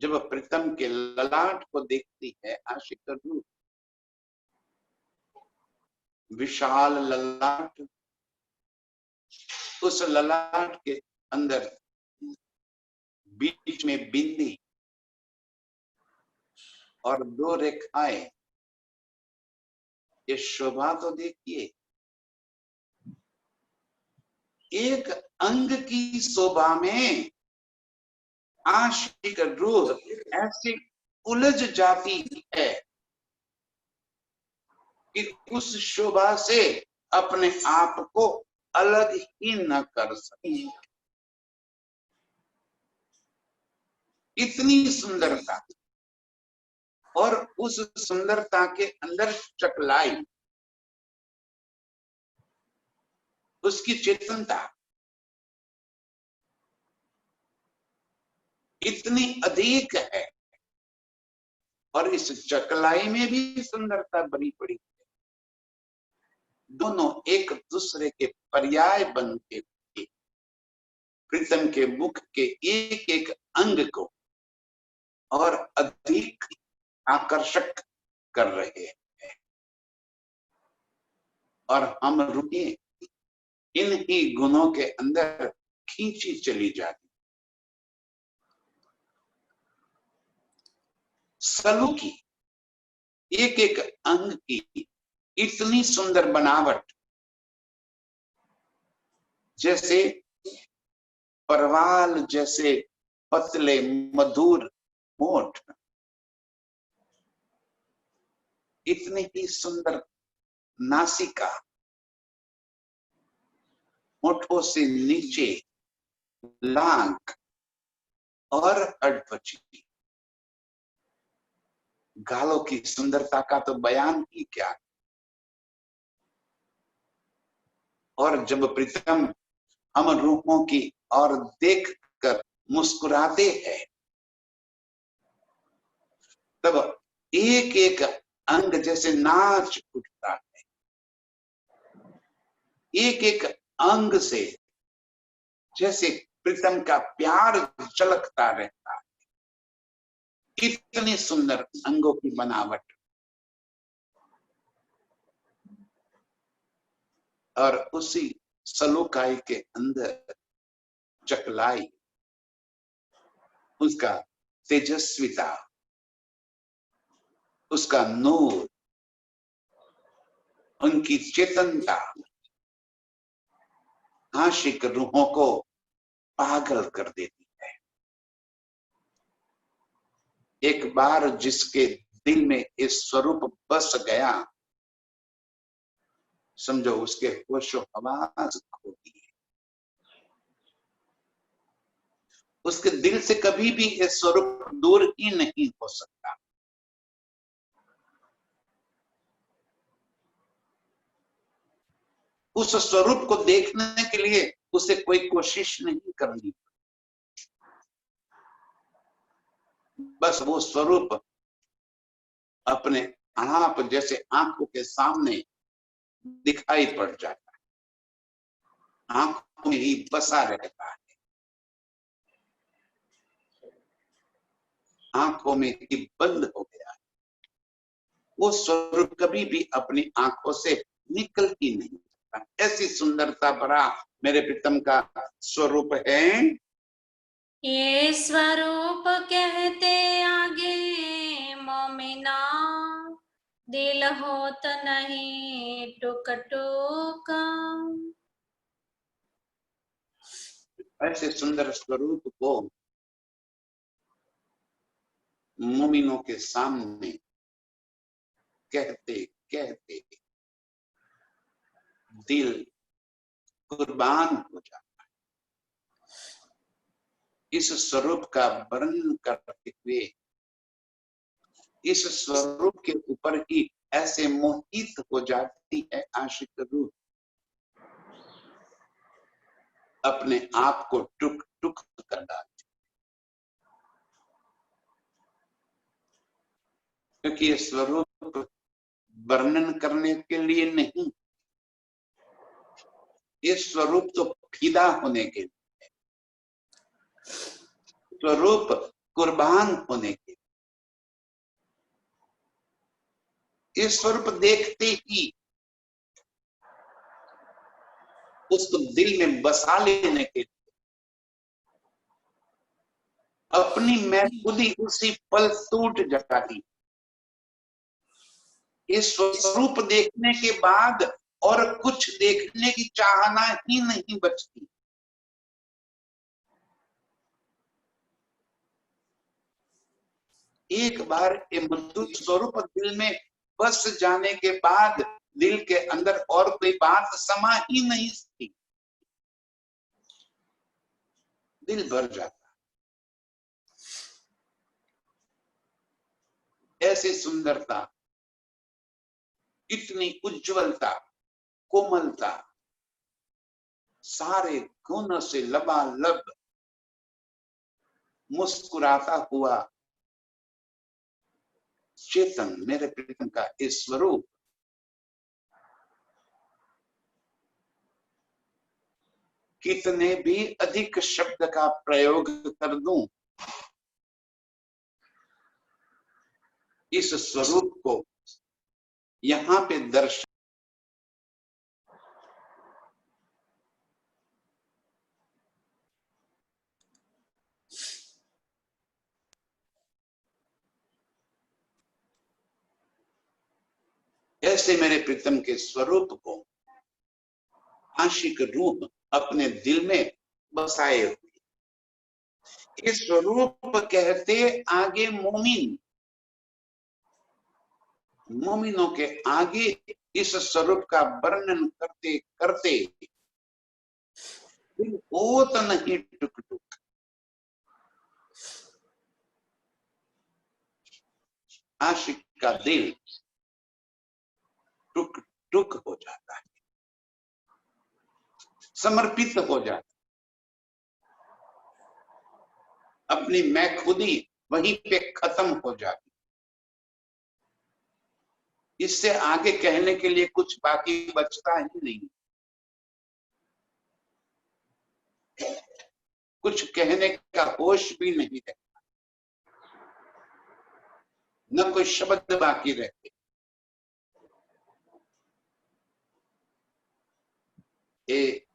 [SPEAKER 2] जब प्रीतम के ललाट को देखती है आशिक रूह, विशाल ललाट, उस ललाट के अंदर बीच में बिंदी और 2 रेखाएं, ये शोभा तो देखिए। एक अंग की शोभा में आशिक रूह ऐसी उलझ जाती है कि उस शोभा से अपने आप को अलग ही न कर सके। इतनी सुंदरता, और उस सुंदरता के अंदर चकलाई, उसकी चेतनता इतनी अधिक है, और इस चकलाई में भी सुंदरता बनी पड़ी है। दोनों एक दूसरे के पर्याय बन के प्रीतम के मुख के एक एक अंग को और अधिक आकर्षक कर रहे हैं, और हम रुके इन ही गुणों के अंदर खींची चली जाती। सलू की एक एक अंग की इतनी सुंदर बनावट, जैसे परवाल जैसे पतले मधुर होठ, इतनी ही सुंदर नासिका, होठों से नीचे लांग और अडपची, गालों की सुंदरता का तो बयान ही क्या। और जब प्रीतम हम रूहों की और देखकर मुस्कुराते हैं, तब एक एक अंग जैसे नाच उठता है, एक एक अंग से जैसे प्रीतम का प्यार झलकता रहता है। इतनी सुंदर अंगों की बनावट, और उसी सलूकाई के अंदर चकलाई, उसका तेजस्विता, उसका नूर, उनकी चेतनता आशिक रूहों को पागल कर देती है। एक बार जिसके दिल में इस स्वरूप बस गया, समझो उसके होशो हवास खो दिए। उसके दिल से कभी भी ये स्वरूप दूर ही नहीं हो सकता। उस स्वरूप को देखने के लिए उसे कोई कोशिश नहीं करनी, बस वो स्वरूप अपने आप जैसे आंखों के सामने दिखाई पड़ जाता है, आंखों में ही बसा रहता है, आंखों में ही बंद हो गया है। वो स्वरूप कभी भी अपनी आंखों से निकल ही नहीं सकता। ऐसी सुंदरता भरा मेरे प्रीतम का स्वरूप है।
[SPEAKER 1] ये स्वरूप कहते आगे मोमिना, दिल होत नहीं टुक टुक।
[SPEAKER 2] ऐसे सुंदर स्वरूप को मोमिनों के सामने कहते कहते दिल कुर्बान हो जाता है। इस स्वरूप का वर्णन करते हुए इस स्वरूप के ऊपर ही ऐसे मोहित हो जाती है आशिक रूह, अपने आप को टुक टुक कर डालती, क्योंकि ये स्वरूप वर्णन करने के लिए नहीं, ये स्वरूप तो फिदा होने के लिए, स्वरूप कुर्बान होने के, इस स्वरूप देखते ही उसको दिल में बसा लेने के लिए अपनी मैं खुद ही उसी पल टूट जाती। इस स्वरूप देखने के बाद और कुछ देखने की चाहना ही नहीं बचती। एक बार ये मधुर स्वरूप दिल में बस जाने के बाद दिल के अंदर और कोई बात समा ही नहीं सकती, दिल भर जाता। ऐसी सुंदरता, इतनी उज्जवलता, कोमलता, सारे गुणों से लबालब मुस्कुराता हुआ चेतन मेरे प्रीतम का इस स्वरूप कितने भी अधिक शब्द का प्रयोग कर दूं, इस स्वरूप को यहां पे दर्शन ऐसे मेरे प्रीतम के स्वरूप को आशिक रूप अपने दिल में बसाए हुए इस स्वरूप कहते आगे मोमिन, मोमिनों के आगे इस स्वरूप का वर्णन करते करते दिल होत नहीं टुक टुक। आशिक का दिल टुक टुक हो जाता है, समर्पित हो जाता है, अपनी मैं खुदी वहीं पे खत्म हो जाती। इससे आगे कहने के लिए कुछ बाकी बचता ही नहीं, कुछ कहने का होश भी नहीं रहता, न कोई शब्द बाकी रहते। ये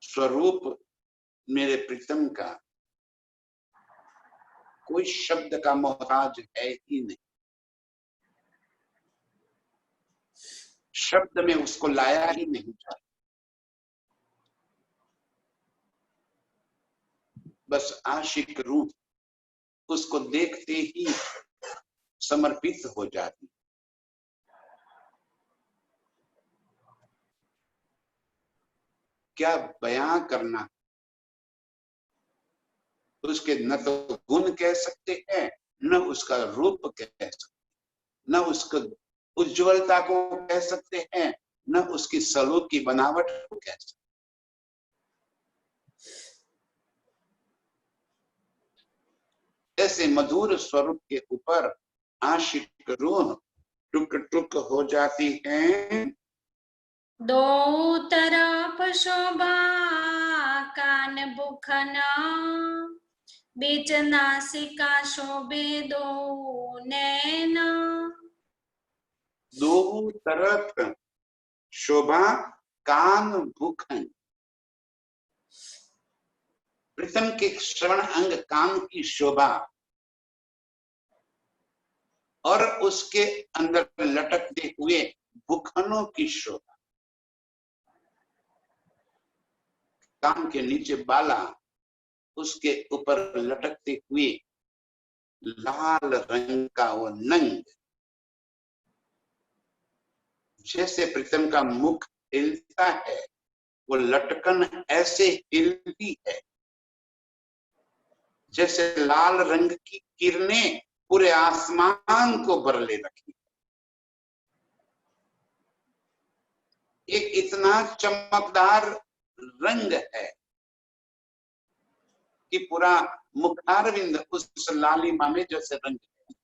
[SPEAKER 2] स्वरूप मेरे प्रीतम का कोई शब्द का मोहताज है ही नहीं, शब्द में उसको लाया ही नहीं जाता। बस आशिक रूप उसको देखते ही समर्पित हो जाती। क्या बयां करना, उसके न तो गुण कह सकते हैं, न उसका रूप कह सकते, न उसको उज्जवलता को कह सकते हैं, न उसकी सलूक की बनावट को कह सकते। ऐसे मधुर स्वरूप के ऊपर आशिक रूह टुक टुक हो जाती है।
[SPEAKER 1] दो तरफ शोभा कान बुखना, बीच नासिका शोभे दो नैना।
[SPEAKER 2] दो तरफ शोभा कान भूखन, प्रीतम के श्रवण अंग कान की शोभा और उसके अंदर लटकते हुए भूखनों की शोभा। कान के नीचे बाला, उसके ऊपर लटकते हुए लाल रंग का वो नंग, जैसे प्रीतम का मुख हिलता है वो लटकन ऐसे हिलती है जैसे लाल रंग की किरणें पूरे आसमान को बरले रखी। एक इतना चमकदार रंग है कि पूरा मुखारविंद उस लालिमा में जैसे रंग है।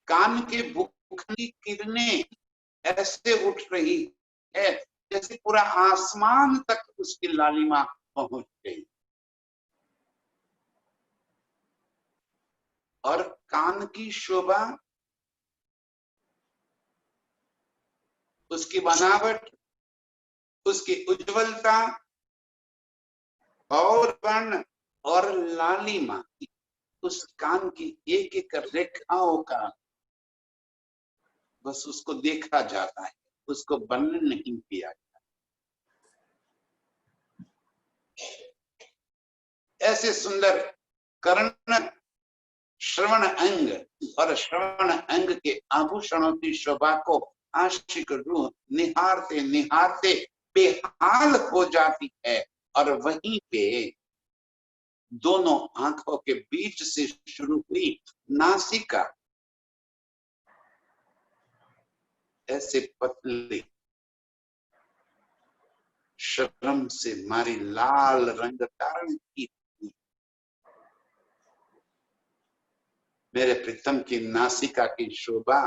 [SPEAKER 2] कान के भूखनी किरणें ऐसे उठ रही है जैसे पूरा आसमान तक उसकी लालिमा पहुंच गई। और कान की शोभा, उसकी बनावट, उसकी उज्जवलता और वर्ण और लालिमा, उस कान की एक एक रेखाओं का बस उसको देखा जाता है, उसको वर्णन नहीं किया जाता। ऐसे सुंदर कर्ण, श्रवण अंग और श्रवण अंग के आभूषणों की शोभा को आशिक रूह निहारते निहारते बेहाल हो जाती है। और वहीं पे दोनों आंखों के बीच से शुरू हुई नासिका ऐसे पतली, शर्म से मारी लाल रंग धारण की। मेरे प्रीतम की नासिका की शोभा,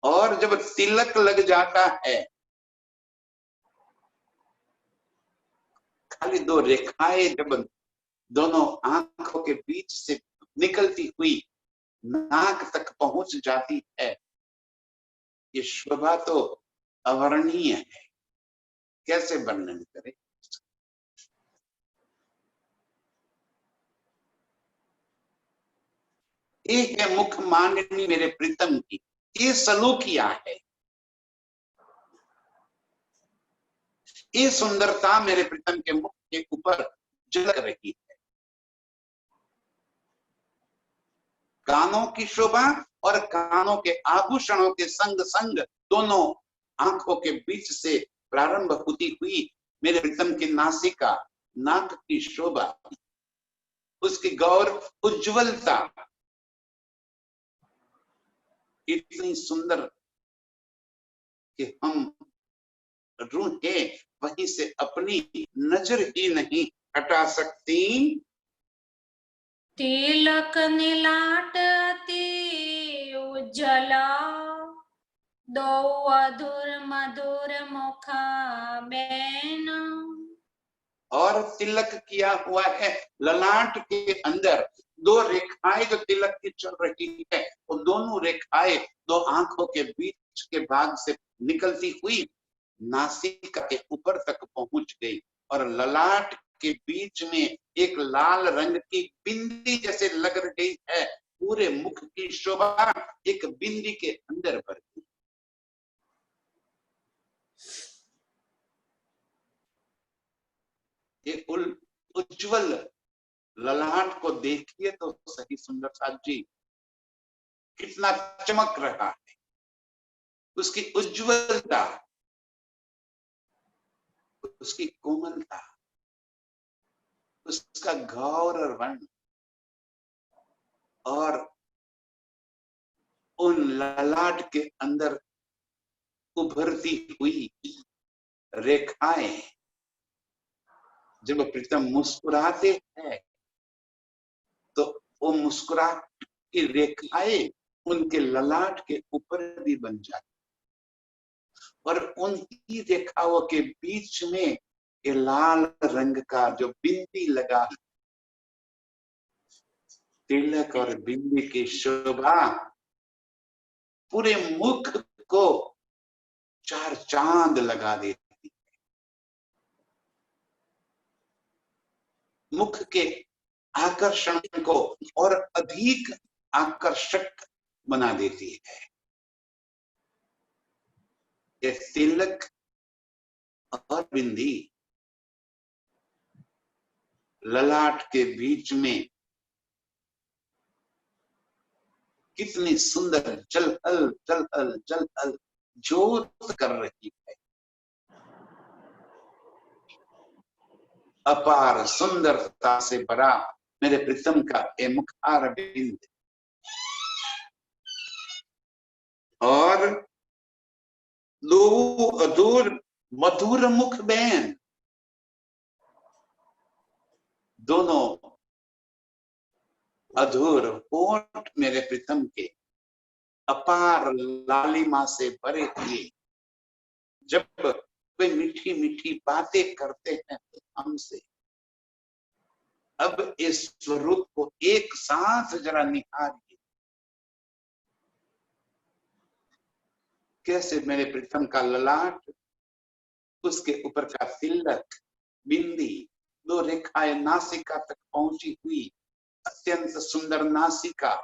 [SPEAKER 2] और जब तिलक लग जाता है, खाली दो रेखाएं जब दोनों आंखों के बीच से निकलती हुई नाक तक पहुंच जाती है, ये शोभा तो अवर्णीय है, कैसे वर्णन करें। एक है मुख मांडनी मेरे प्रीतम की, ये सलूकिया है, ये सुंदरता मेरे प्रीतम के मुख के ऊपर झलक रही है। कानों की शोभा और कानों के आभूषणों के संग संग दोनों आंखों के बीच से प्रारंभ होती हुई मेरे प्रीतम की नासिका, नाक की शोभा, उसकी गौर उज्जवलता इतनी सुंदर कि हम रूहें वहीं से अपनी नजर ही नहीं हटा सकती।
[SPEAKER 1] तिलक निलाट अति उज्जला, दो अधुर मधुर मुखा बैन।
[SPEAKER 2] और तिलक किया हुआ है ललाट के अंदर, दो रेखाएं जो तिलक की चल रही है, वो दोनों रेखाएं दो आंखों के बीच के भाग से निकलती हुई नासिका के ऊपर तक पहुंच गई, और ललाट के बीच में एक लाल रंग की बिंदी जैसे लग रही है। पूरे मुख की शोभा एक बिंदी के अंदर भर गई। ये उज्जवल ललाट को देखिए तो सही सुंदर साथ जी, कितना चमक रहा है, उसकी उज्जवलता, उसकी कोमलता, उसका गौर और वर्ण, और उन ललाट के अंदर उभरती हुई रेखाएं, जब प्रीतम मुस्कुराते हैं तो वो मुस्कुराहट की रेखाएं उनके ललाट के ऊपर भी बन जाती, और उनकी रेखाओं के बीच में ये लाल रंग का जो बिंदी लगा, तिलक और बिंदी की शोभा पूरे मुख को चार चांद लगा देती, मुख के आकर्षण को और अधिक आकर्षक बना देती है। ये तिलक और बिंदी ललाट के बीच में कितनी सुंदर जलहल जलहल जलहल ज्योत कर रही है। अपार सुंदरता से भरा मेरे प्रीतम का ये मुखार बिंद, और दो अधूर मधुर मुख बैन, दोनों अधूर होठ मेरे प्रीतम के अपार लालिमा से भरे हुए, जब वे मीठी मीठी बातें करते हैं हमसे, अब इस स्वरूप को एक साथ जरा निहारिए। कैसे मेरे प्रीतम का ललाट, उसके ऊपर का तिलक, बिंदी, दो रेखाएं नासिका तक पहुंची हुई, अत्यंत सुंदर नासिका,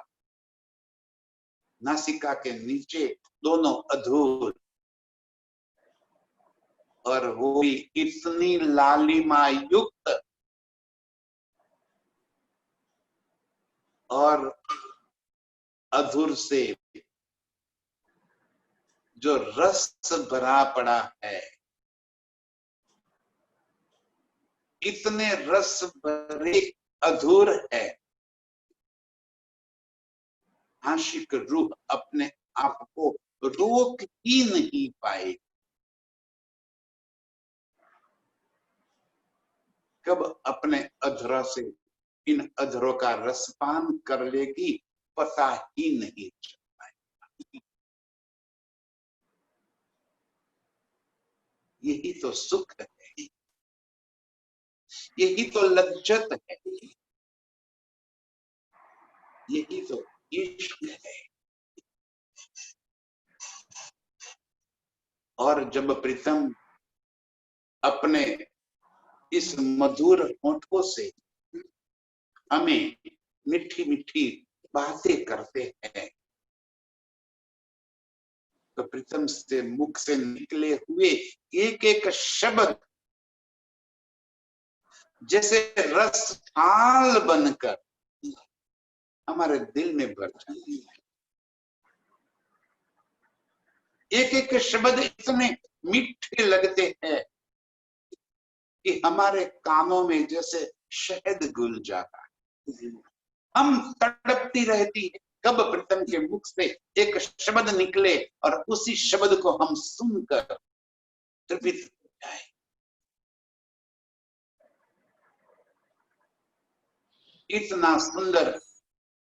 [SPEAKER 2] नासिका के नीचे दोनों अधूर, और वो भी इतनी लालिमा युक्त और अधूर से जो रस भरा पड़ा है, इतने रस भरे अधूर है, आशिक रूह अपने आप को रोक ही नहीं पाए। कब अपने अधरों से इन अधरों का रसपान कर लेगी पता ही नहीं चल पाएगा। यही तो सुख है, यही तो लज्जत है, यही तो इश्क है। और जब प्रीतम अपने इस मधुर होठों से हमें मीठी मीठी बातें करते हैं, तो प्रीतम से मुख से निकले हुए एक एक शब्द जैसे रस थाल बनकर हमारे दिल में भर जाती है। एक एक शब्द इतने मीठे लगते हैं कि हमारे कानों में जैसे शहद घुल जाता है। हम तड़पती रहती है कब प्रीतम के मुख से एक शब्द निकले और उसी शब्द को हम सुनकर तृप्त हो जाए। इतना सुंदर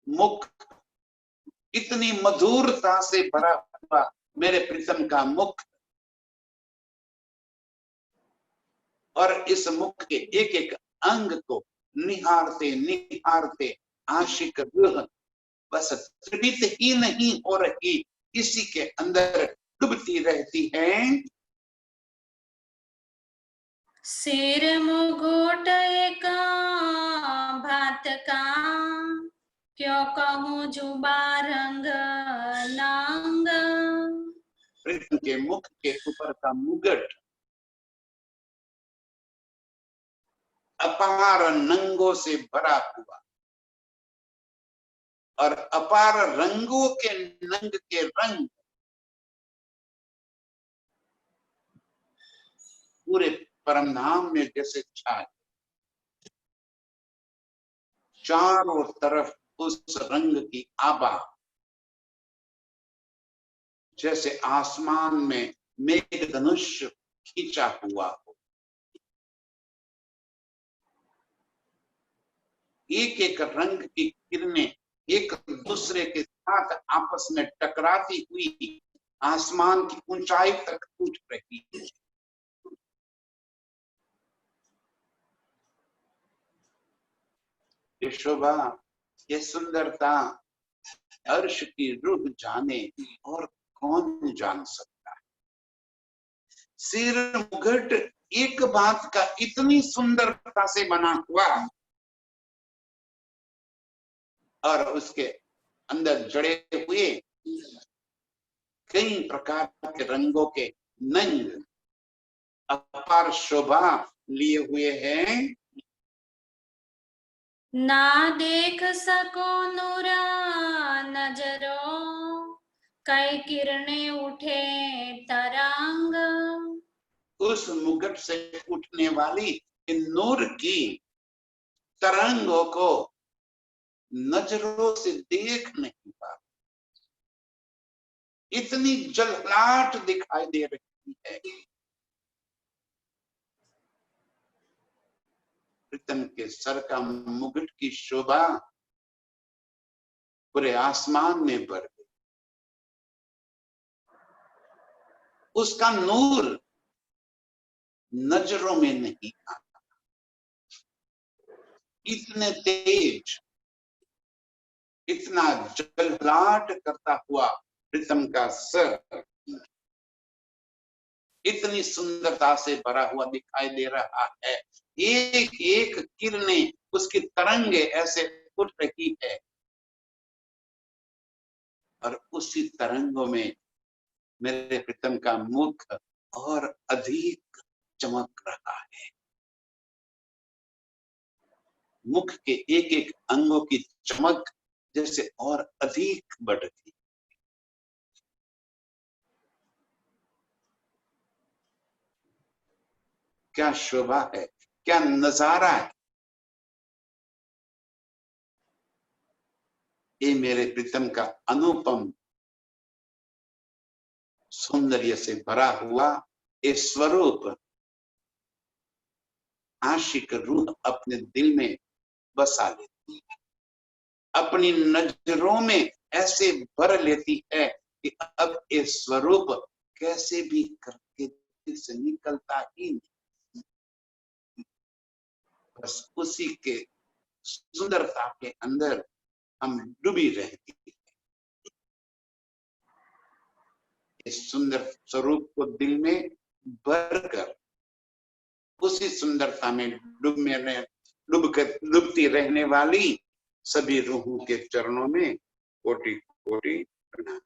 [SPEAKER 2] मुख, इतनी मधुरता से भरा हुआ मेरे प्रीतम का मुख, और इस मुख के एक एक अंग को निहारते निहारते आशिक रूह बस तृप्त ही नहीं हो रही, इसी के अंदर डूबती रहती है।
[SPEAKER 1] सिर मुकुट एका भात का, क्यों कहूँ जुबा रंग नांग।
[SPEAKER 2] प्रीतम के मुख के ऊपर का मुगट अपार नंगों से भरा हुआ, और अपार रंगों के नंग के रंग पूरे परमधाम में जैसे छाए, चारों तरफ उस रंग की आभा, जैसे आसमान में मेघ धनुष खींचा हुआ हो। एक एक रंग की किरणें एक दूसरे के साथ आपस में टकराती हुई आसमान की ऊंचाई तक उठ रही है। ये शोभा, ये सुंदरता अर्श की रूह जाने और कौन जान सकता है। सिर मुकुट एक बात का इतनी सुंदरता से बना हुआ, और उसके अंदर जड़े हुए कई प्रकार के रंगों के नंग अपार शोभा लिए हुए हैं।
[SPEAKER 1] ना देख सको नूरा नजरों, कई किरणें उठे तरंग।
[SPEAKER 2] उस मुकुट से उठने वाली इन नूर की तरंगों को नजरों से देख नहीं पा, इतनी जलहलाट दिखाई दे रही है। प्रीतम के सर का मुकुट की शोभा पूरे आसमान में भर गई, उसका नूर नजरों में नहीं आता। इतने तेज, इतना जलजलाहट करता हुआ प्रीतम का सर इतनी सुंदरता से भरा हुआ दिखाई दे रहा है। एक एक किरणें, उसकी तरंगे ऐसे उठ रही है और उसी तरंगों में मेरे प्रीतम का मुख और अधिक चमक रहा है। मुख के एक एक अंगों की चमक जैसे और अधिक बढ़ गई। क्या शोभा है, क्या नजारा है। ये मेरे प्रीतम का अनुपम सौंदर्य से भरा हुआ ये स्वरूप आशिक रूह अपने दिल में बसा लेती है, अपनी नजरों में ऐसे भर लेती है कि अब ये स्वरूप कैसे भी करके दिल से निकलता ही नहीं। बस उसी के सुंदरता के अंदर हम डूबी रहती है। इस सुंदर स्वरूप को दिल में भरकर उसी सुंदरता में डूबती रहने वाली सभी रूहों के चरणों में कोटि कोटि प्रणाम।